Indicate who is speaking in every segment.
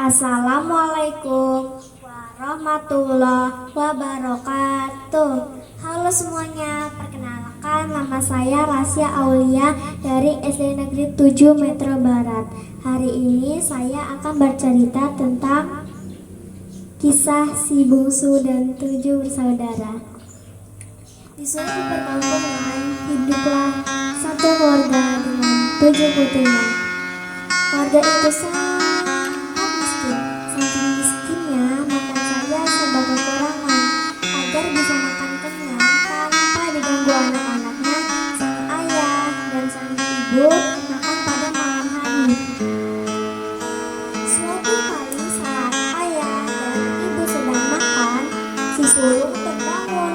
Speaker 1: Assalamualaikum warahmatullahi wabarakatuh. Halo semuanya, perkenalkan nama saya Rasya Aulia dari SD Negeri 7 Metro Barat. Hari ini saya akan bercerita tentang kisah si bungsu dan 7 bersaudara. Di suatu perkampungan hiduplah satu keluarga dengan 7 putrinya. Keluarga itu sangat miskin. Saking miskinnya, makan saja serba kekurangan. Agar bisa makan kenyang tanpa diganggu anak-anaknya, sang ayah dan sang ibu makan pada malam hari. Suatu kali saat ayah dan ibu sedang makan, si sulung terbangun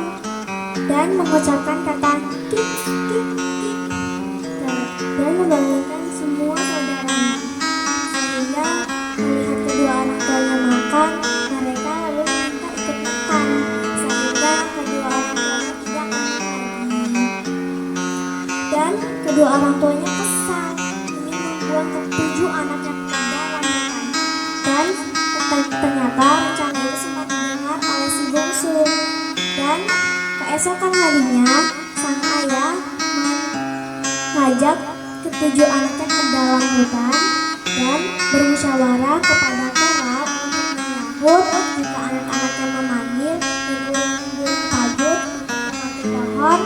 Speaker 1: dan mengucapkan kata kik kik kik dan membangunkan semua saudaranya. Sehingga melihat kedua orang tuanya makan, mereka lalu meminta ikut makan. Sehingga kedua orang tuanya tidak makan lagi. Dan kedua orang tuanya kesal, ingin membuang ketujuh anaknya ke dalam hutan. Dan ternyata rencana itu sempat didengar oleh si bungsu. Dan keesokan harinya, sang ayah mengajak ketujuh anaknya ke dalam hutan dan bermusyawarah kepada kera untuk menyahut jika anak-anaknya memanggil dan burung-burung pajut untuk pohon.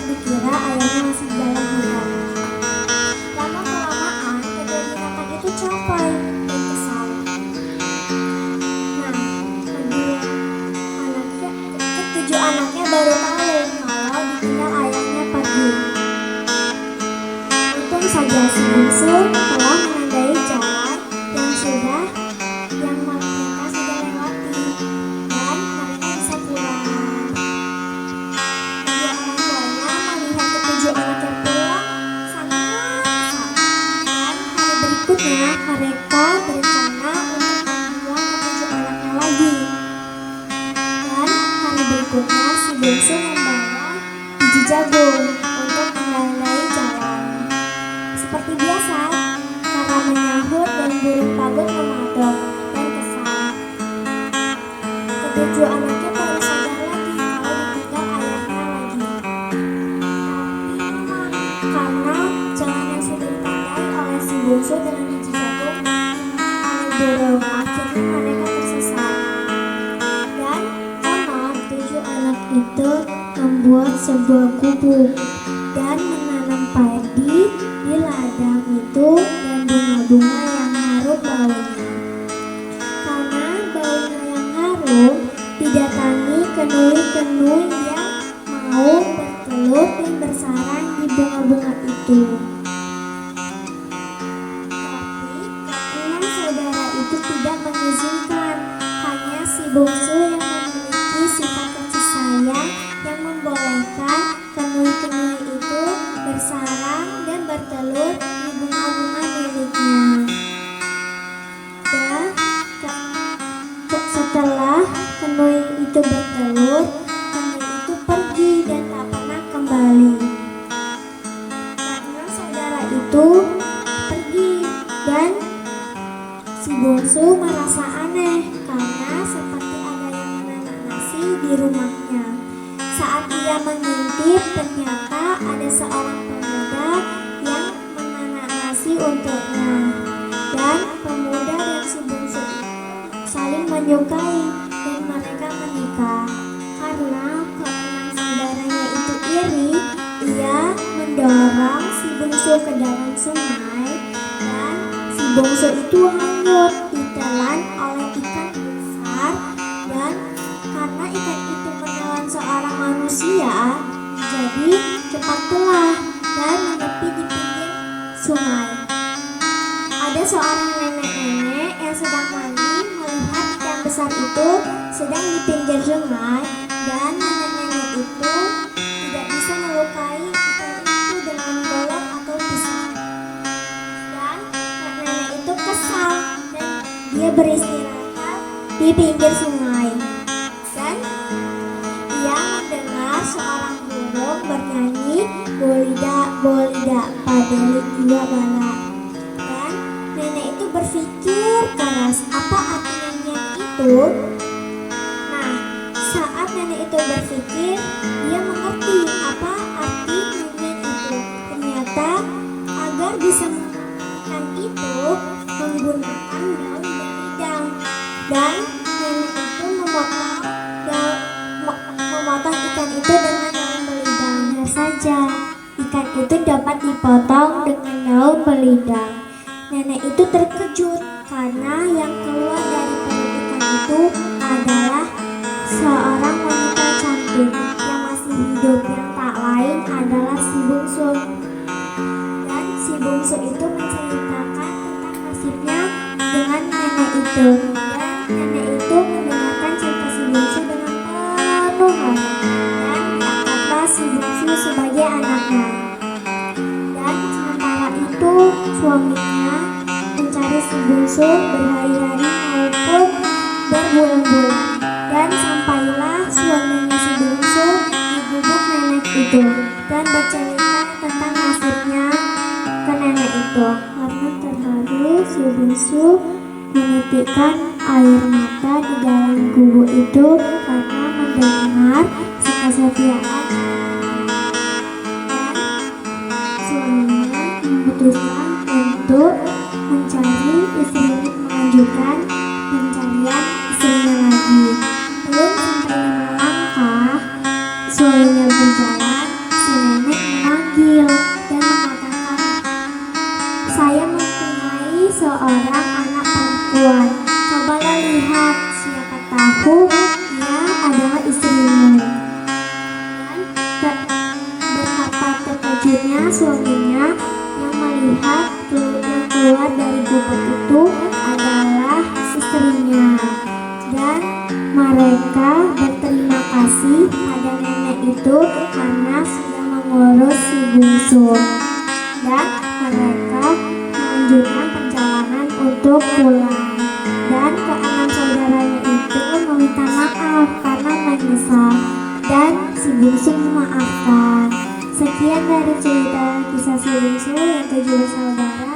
Speaker 1: Dikira ayahnya masih di dalam hutan. Lama-kelamaan kedua binatang itu capek dan kesal. Nah, ketujuh anaknya baru tahu kalau ditinggal ayahnya pergi. Untung saja si bungsu telah menandai jalan yang mereka sudah lewati, dan mereka bisa pulang. Kedua orang tuanya melihat ketujuh anaknya pulang sangat kesal, dan hari berikutnya mereka berencana untuk membuang ketujuh anaknya lagi. Dan hari berikutnya si bungsu membawa biji jagung untuk menandai jalan. Seperti biasa, kera menyahut dan burung pabut memadok dan kesal. Ketujuh anaknya baru sadar lagi kalau ditinggal ayahnya lagi. Tapi memang karena jalan yang sudah ditandai oleh si bungsu dengan biji jagung oleh burung, akhirnya mereka tersesat. Dan konon 7 anak itu membuat sebuah gubuk dan menanam padi di ladang itu dan bunga-bunga yang harum baunya. Karena baunya yang harum, didatangi kenui-kenui yang mau bertelur dan bersarang di bunga-bunga itu. Tapi keenam saudara itu tidak mengizinkan. Hanya si bungsu yang memiliki sifat kasih sayang yang membolehkan kenui-kenui itu bersarang dan bertelur di bunga-bunga miliknya. Dan setelah kenui itu bertelur, kenui itu pergi dan tak pernah kembali. Karena saudara itu pergi, dan si bungsu merasa aneh karena seperti ada yang menanam nasi di rumahnya. Saat ia mengintip, ternyata ada seorang pemuda yang menanam nasi untuknya. Dan pemuda dan si bungsu saling menyukai dan mereka menikah. Karena keenam saudaranya itu iri, ia mendorong si bungsu ke dalam sungai dan si bungsu itu hanyut ditelan oleh ikan besar. Dan karena ikan itu menelan seorang manusia, jadi cepat telah dan menepi di pinggir sungai. Ada seorang nenek-nenek yang sedang mandi melihat ikan besar itu sedang di pinggir sungai, dan nenek-nenek itu tidak bisa melukai ikan itu dengan golok atau pisau. Dan nenek itu kesal dan dia beristirahat di pinggir sungai. Dan ia mendengar seorang burung bernyanyi bolida bolida padelik dua bala. Dan nenek itu berpikir itu. Nah, saat nenek itu berpikir, dia mengerti apa arti nyanyian itu. Ternyata agar bisa menyanyikan itu menggunakan daun belidang, dan nenek itu memotong ikan itu dengan daun belidang. Benar saja, ikan itu dapat dipotong dengan daun belidang. Nenek itu terkejut karena yang keluar dari perut ikan itu adalah seorang wanita cantik yang masih hidup, yang tak lain adalah si bungsu. Dan si bungsu itu menceritakan tentang nasibnya dengan nenek itu. Dan nenek itu mendengarkan cerita si bungsu dengan penuh hati, dan diangkatlah si bungsu sebagai anaknya. Dan sementara itu suaminya mencari si bungsu berhari-hari maupun berbulan-bulan, dan sampailah suaminya si bungsu di gubuk nenek itu dan bercerita tentang nasibnya ke nenek itu. Karena terharu, si bungsu menitikkan air mata di dalam gubuk itu karena mendengar si kesetiaan. Dan suaminya memutuskan untuk mencari istrinya, melanjutkan pencarian istrinya lagi. Belum sampai 5 langkah, suaminya berjalan, si nenek memanggil dan mengatakan, "Saya mempunyai seorang anak perempuan. Cobalah lihat, siapa tahu dia adalah istrimu." Dan betapa terkejutnya suaminya yang melihat yang keluar dari gubuk itu adalah istrinya. Dan mereka berterima kasih pada nenek itu karena sudah mengurus si bungsu. Dan mereka melanjutkan perjalanan untuk pulang. Dan keenam saudaranya itu meminta maaf karena menyesal, dan si bungsu memaafkan. Sekian dari cerita kisah si bungsu yang 7 bersaudara.